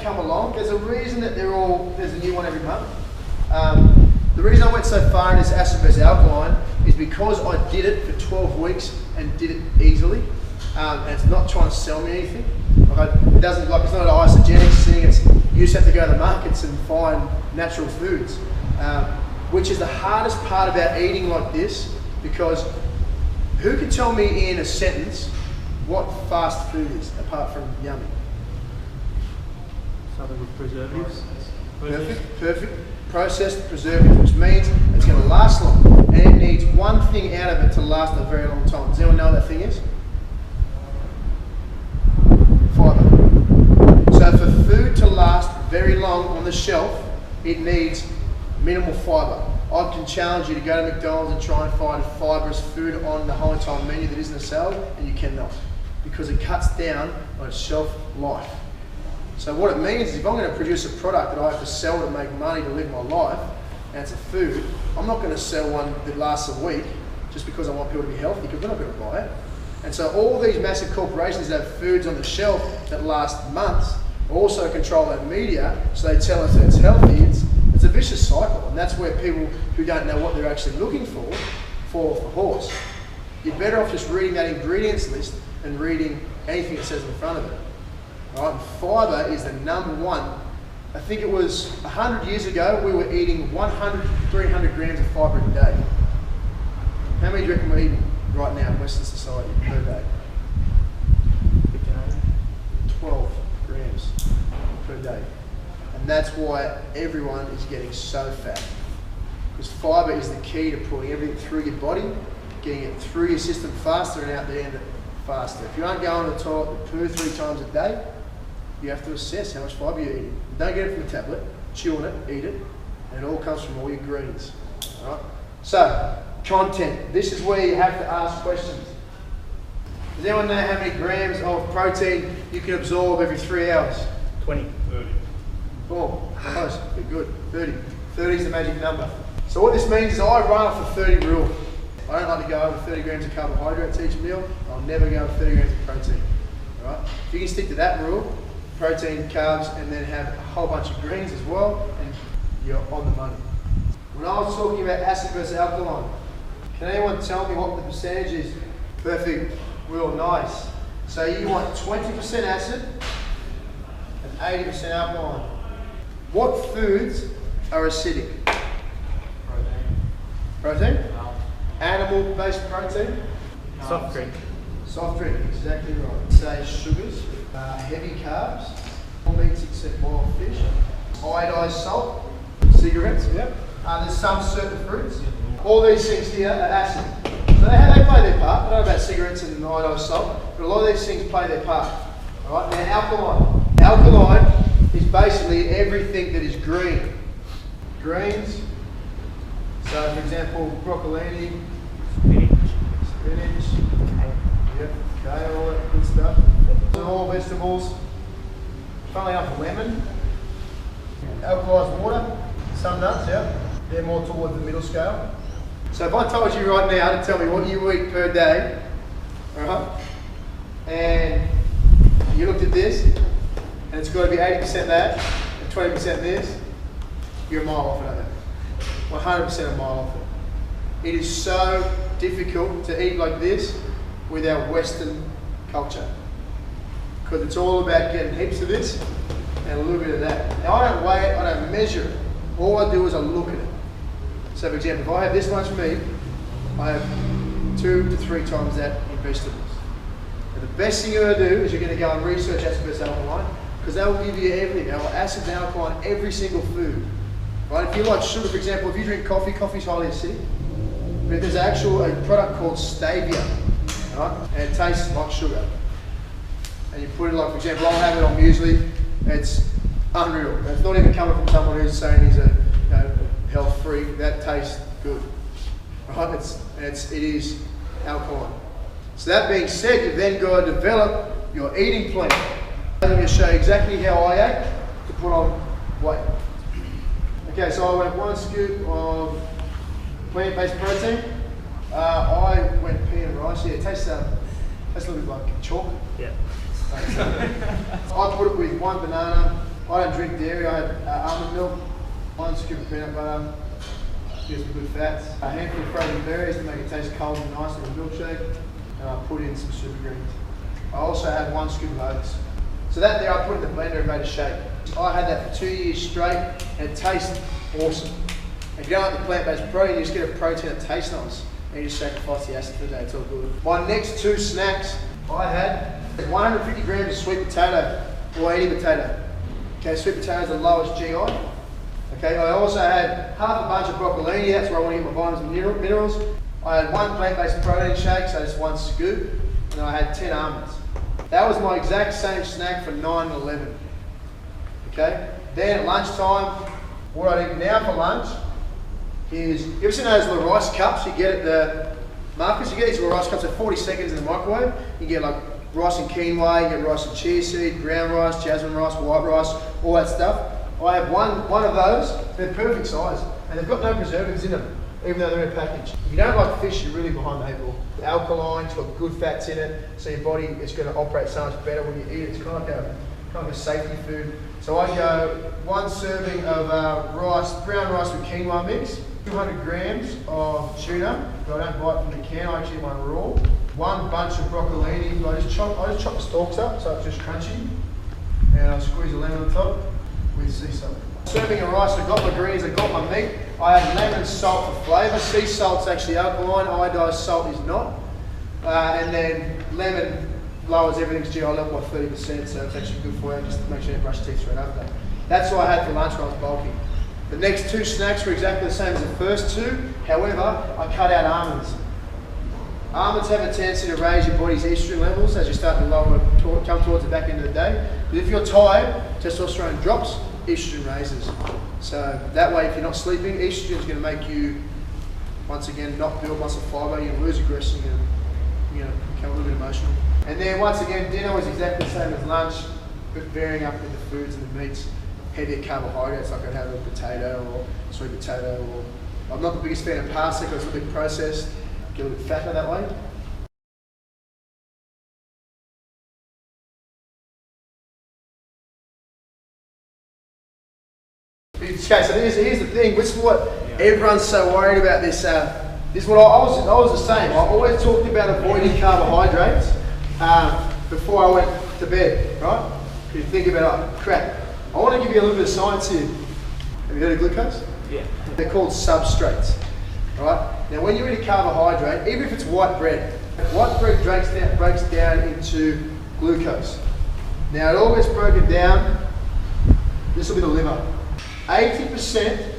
come along. There's a reason that there's a new one every month. The reason I went so far in this acid versus alkaline is because I did it for 12 weeks and did it easily. And it's not trying to sell me anything. It's not an isogenic thing. You just have to go to the markets and find natural foods, which is the hardest part about eating like this, because who can tell me in a sentence what fast food is apart from yummy? Something with preservatives. Perfect. Processed preservatives, which means it's going to last long, and it needs one thing out of it to last a very long time. Does anyone know what that thing is? Fibre. So for food to last very long on the shelf, it needs minimal fibre. I can challenge you to go to McDonald's and try and find fibrous food on the whole entire menu that isn't a salad, and you cannot, because it cuts down on its shelf life. So what it means is if I'm going to produce a product that I have to sell to make money to live my life, and it's a food, I'm not going to sell one that lasts a week just because I want people to be healthy, because they're not going to buy it. And so all these massive corporations that have foods on the shelf that last months also control that media, so they tell us that it's healthy. It's a vicious cycle, and that's where people who don't know what they're actually looking for fall off the horse. You're better off just reading that ingredients list and reading anything it says in front of it. Right? Fibre is the number one. I think it was 100 years ago, we were eating 100 to 300 grams of fibre a day. How many do you reckon we're eating right now in Western society per day? 12 grams per day. And that's why everyone is getting so fat. Because fibre is the key to pulling everything through your body, getting it through your system faster and out the end faster. If you aren't going to the toilet 2 or 3 times a day, you have to assess how much fibre you're eating. Don't get it from a tablet, chew on it, eat it, and it all comes from all your greens. All right? So, content. This is where you have to ask questions. Does anyone know how many grams of protein you can absorb every 3 hours? 20. 30. Oh, close. Good. 30. 30 is the magic number. So what this means is I run off the 30 rule. I don't like to go over 30 grams of carbohydrates each meal. I'll never go over 30 grams of protein. All right? If you can stick to that rule, protein, carbs, and then have a whole bunch of greens as well, and you're on the money. When I was talking about acid versus alkaline, can anyone tell me what the percentage is? Perfect. Real nice. So you want 20% acid and 80% alkaline. What foods are acidic? Protein? Animal-based protein? Soft drink. Soft drink, exactly right. Say sugars, heavy carbs, all meats except wild fish, iodized salt, cigarettes, yep. There's some certain fruits. All these things here are acid. So they play their part. I don't know about cigarettes and iodized salt, but a lot of these things play their part. All right, now alkaline. Alkaline is basically everything that is green. Greens, so for example, broccolini, spinach, yep, kale, all that good stuff. So all vegetables. Funnily enough, lemon, alkalized water, some nuts, yeah, they're more towards the middle scale. So if I told you right now to tell me what you eat per day, all right, and you looked at this, and it's got to be 80% that and 20% this, you're a mile off it, aren't you? 100% a mile off it. It is so difficult to eat like this with our Western culture, because it's all about getting heaps of this and a little bit of that. Now I don't weigh it, I don't measure it. All I do is I look at it. So for example, if I have this much meat, I have 2 to 3 times that in vegetables. And the best thing you're going to do is you're going to go and research acid versus alkaline, because that will give you everything. They will acid and alkaline every single food. Right? If you like sugar, for example, if you drink coffee, coffee's highly acidic. But there's actually a product called stevia, right? And it tastes like sugar. And you put it like, for example, I'll have it on muesli. It's unreal. It's not even coming from someone who's saying he's a health freak. That tastes good. Right? It is alkaline. So that being said, you've then got to develop your eating plan. I'm going to show you exactly how I ate to put on weight. Okay, so I went 1 scoop of plant-based protein. I went pea and rice. Yeah, it tastes a little bit like chalk. Yeah. I put it with 1 banana, I don't drink dairy. I had almond milk, 1 scoop of peanut butter, get some good fats, a handful of frozen berries to make it taste cold and nice in a milkshake, and I put in some super greens. I also had 1 scoop of oats. So that there I put in the blender and made a shake. I had that for 2 years straight and it tastes awesome. If you don't like the plant-based protein, you just get a protein that tastes nice and you just sacrifice the acid for the day, it's all good. My next 2 snacks, I had 150 grams of sweet potato or any potato. Okay, sweet potato is the lowest GI. Okay, I also had half a bunch of broccolini, that's where I want to get my vitamins and minerals. I had 1 plant-based protein shake, so just 1 scoop, and I had 10 almonds. That was my exact same snack for 9 and 11. Okay, then at lunchtime, what I eat now for lunch is, you ever seen those little rice cups you get at the markets? You get these little rice cups at 40 seconds in the microwave. You get like rice and quinoa, you get rice and chia seed, brown rice, jasmine rice, white rice, all that stuff. I have one of those. They're perfect size and they've got no preservatives in them, even though they're in a package. If you don't like fish, you're really behind the 8 ball. The alkaline, it's got good fats in it, so your body is going to operate so much better when you eat it. It's kind of a safety food. So I go 1 serving of brown rice with quinoa mix, 200 grams of tuna, but I don't buy it from the can, I actually eat mine raw. 1 bunch of broccolini, I just chop the stalks up so it's just crunchy, and I squeeze a lemon on top with sea salt. Serving of rice, I got my greens, I got my meat. I had lemon and salt for flavour. Sea salt's actually alkaline, iodized salt is not. And then lemon lowers everything's GI level by 30%, so it's actually good for you, just to make sure you brush your teeth straight after. That's what I had for lunch when I was bulking. The next 2 snacks were exactly the same as the first 2, however, I cut out almonds. Almonds have a tendency to raise your body's estrogen levels as you start to come towards the back end of the day. But if you're tired, testosterone drops, estrogen raises. So that way, if you're not sleeping, estrogen is going to make you, once again, not build muscle fibre, you're going to lose aggression, you're going to become a little bit emotional. And then once again, dinner was exactly the same as lunch, but varying up with the foods and the meats. Heavier carbohydrates, like I'd have a potato or sweet potato, or I'm not the biggest fan of pasta because it's a bit processed, get a little bit fatter that way. Okay, so here's the thing, this is what everyone's so worried about this. This is what I was the same. I always talked about avoiding carbohydrates before I went to bed, right? If you think about it, crap. I want to give you a little bit of science here. Have you heard of glucose? Yeah. They're called substrates, right? Now when you eat a carbohydrate, even if it's white bread breaks down into glucose. Now it all gets broken down, this will be the liver. 80%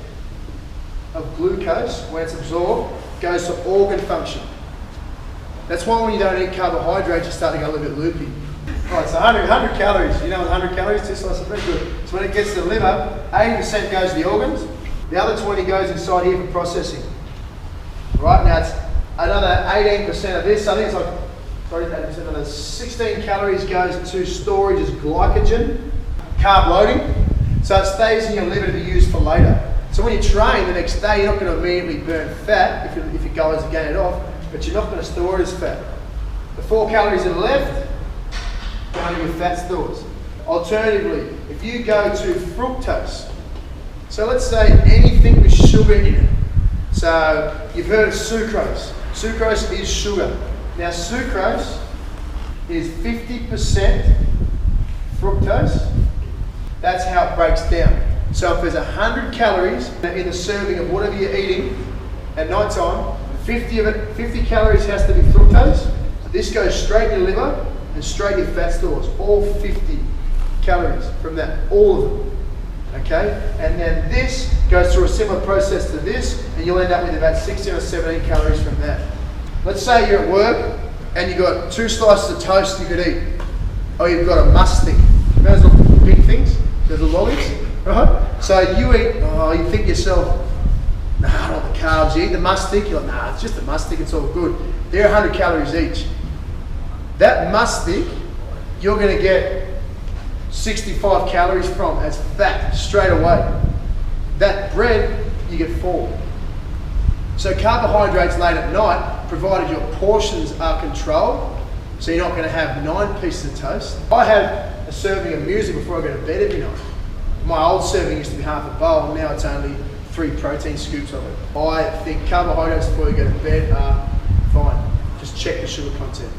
of glucose, when it's absorbed, goes to organ function. That's why when you don't eat carbohydrates, you start to go a little bit loopy. Right, so 100 calories. You know what 100 calories is? So it's pretty good. So when it gets to the liver, 80% goes to the organs. The other 20 goes inside here for processing. Right, now it's another 18% of this. I think it's like, sorry, 18%, another 16 calories goes to storage as glycogen, carb loading. So it stays in your liver to be used for later. So when you train the next day, you're not going to immediately burn fat if your goal is to gain it off, but you're not going to store it as fat. The 4 calories that are left, going with fat stores. Alternatively, if you go to fructose, so let's say anything with sugar in it. So you've heard of sucrose. Sucrose is sugar. Now sucrose is 50% fructose. That's how it breaks down. So if there's 100 calories in the serving of whatever you're eating at night time, 50 calories has to be fructose. This goes straight in your liver and straight in your fat stores. All 50 calories from that, all of them. Okay? And then this goes through a similar process to this, and you'll end up with about 16 or 17 calories from that. Let's say you're at work and you've got 2 slices of toast you could eat. Or you've got a must stick. Those little pink things, those little lollies, right? So you eat, you think to yourself, nah, I don't want the carbs. You eat the must stick, you're like, nah, it's just a must stick, it's all good. They're 100 calories each. That must stick, you're going to get 65 calories from as fat straight away. That bread, you get 4. So carbohydrates late at night, provided your portions are controlled, so you're not going to have 9 pieces of toast. I have a serving of muesli before I go to bed every night. My old serving used to be half a bowl, now it's only 3 protein scoops of it. I think carbohydrates before you go to bed are fine. Just check the sugar content.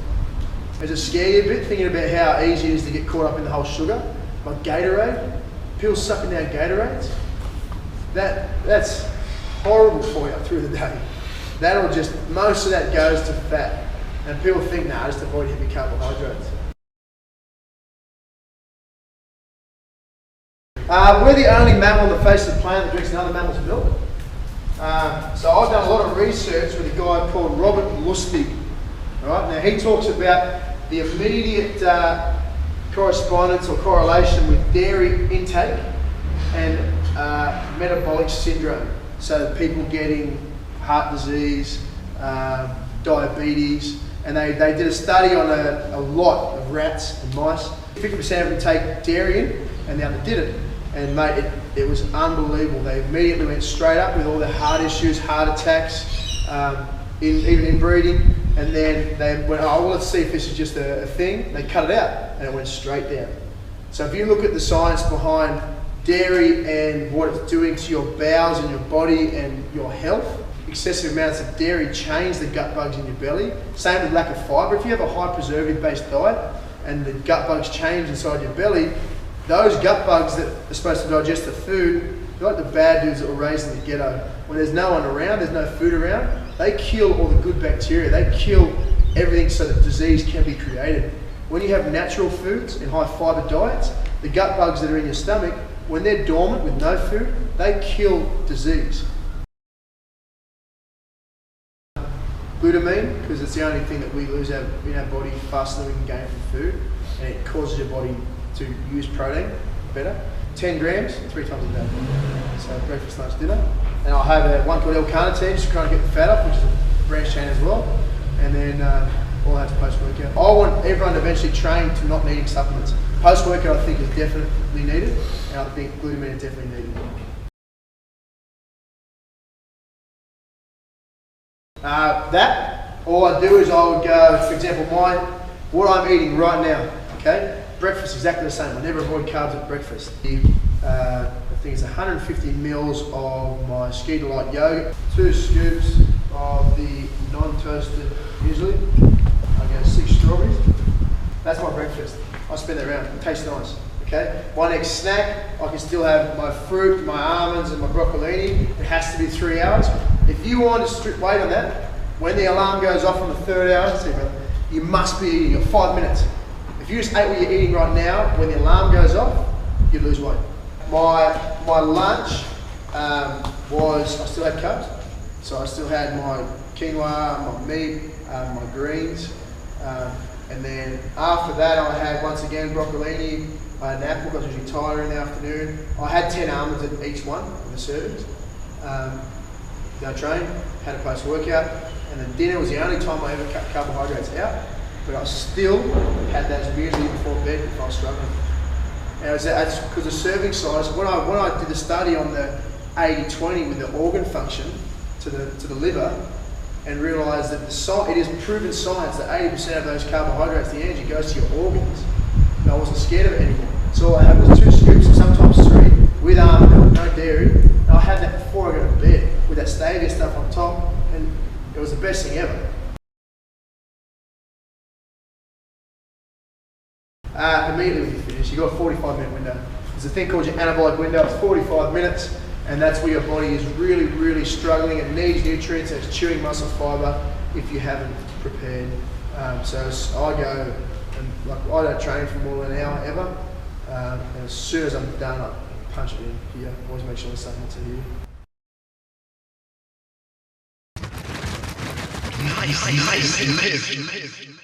Does it scare you a bit thinking about how easy it is to get caught up in the whole sugar? Like Gatorade, people sucking down Gatorades, that's horrible for you through the day. That'll just, most of that goes to fat. And people think, nah, just avoid heavy carbohydrates. We're the only mammal on the face of the planet that drinks another mammal's milk. So I've done a lot of research with a guy called Robert Lustig. Right? Now he talks about the immediate correspondence or correlation with dairy intake and metabolic syndrome. So people getting heart disease, diabetes, and they did a study on a lot of rats and mice. 50% of them take dairy in, and the other didn't. And mate, it was unbelievable. They immediately went straight up with all their heart issues, heart attacks, even inbreeding. And then they went, oh, well, let's see if this is just a thing. They cut it out, and it went straight down. So if you look at the science behind dairy and what it's doing to your bowels and your body and your health, excessive amounts of dairy change the gut bugs in your belly. Same with lack of fibre. If you have a high preservative-based diet and the gut bugs change inside your belly, those gut bugs that are supposed to digest the food, they're like the bad dudes that were raised in the ghetto. When there's no one around, there's no food around, they kill all the good bacteria. They kill everything so that disease can be created. When you have natural foods and high fibre diets, the gut bugs that are in your stomach, when they're dormant with no food, they kill disease. Glutamine, because it's the only thing that we lose in our body faster than we can gain from food, and it causes your body to use protein better. 10 grams, 3 times a day. So breakfast, lunch, dinner. And I'll have one called L-carnitine, just trying to get the fat up, which is a branch chain as well. And then all that's post-workout. I want everyone to eventually train to not needing supplements. Post-workout I think is definitely needed, and I think glutamine is definitely needed. All I do is I would go, for example, what I'm eating right now, okay? Breakfast exactly the same. I never avoid carbs at breakfast. I think it's 150 mils of my Ski Delight yogurt, 2 scoops of the non-toasted muesli. I get 6 strawberries. That's my breakfast. I spin that around. It tastes nice. Okay. My next snack, I can still have my fruit, my almonds, and my broccolini. It has to be 3 hours. If you want to strip weight on that, when the alarm goes off on the 3rd hour, you must be eating your 5 minutes. If you just ate what you're eating right now, when the alarm goes off, you lose weight. My lunch was, I still had carbs. So I still had my quinoa, my meat, my greens. And then after that, I had, once again, broccolini. I had an apple, because I was usually tired in the afternoon. I had 10 almonds in each one of the servings. Then I trained, had a post-workout, and then dinner was the only time I ever cut carbohydrates out. But I still had those muesli before bed if I was struggling. And that's because the serving size, when I did the study on the 80-20 with the organ function to the liver, and realised that it is proven science that 80% of those carbohydrates, the energy, goes to your organs. And I wasn't scared of it anymore. So all I had was 2 scoops, sometimes 3, with almond milk, no dairy. And I had that before I go to bed, with that stevia stuff on top, and it was the best thing ever. Immediately when you finish, you've got a 45-minute window. There's a thing called your anabolic window. It's 45 minutes, and that's where your body is really, really struggling. It needs nutrients, and it's chewing muscle fibre if you haven't prepared. So I go, and I don't train for more than an hour ever. And as soon as I'm done, I punch it in here. Always make sure there's something to here. Nice.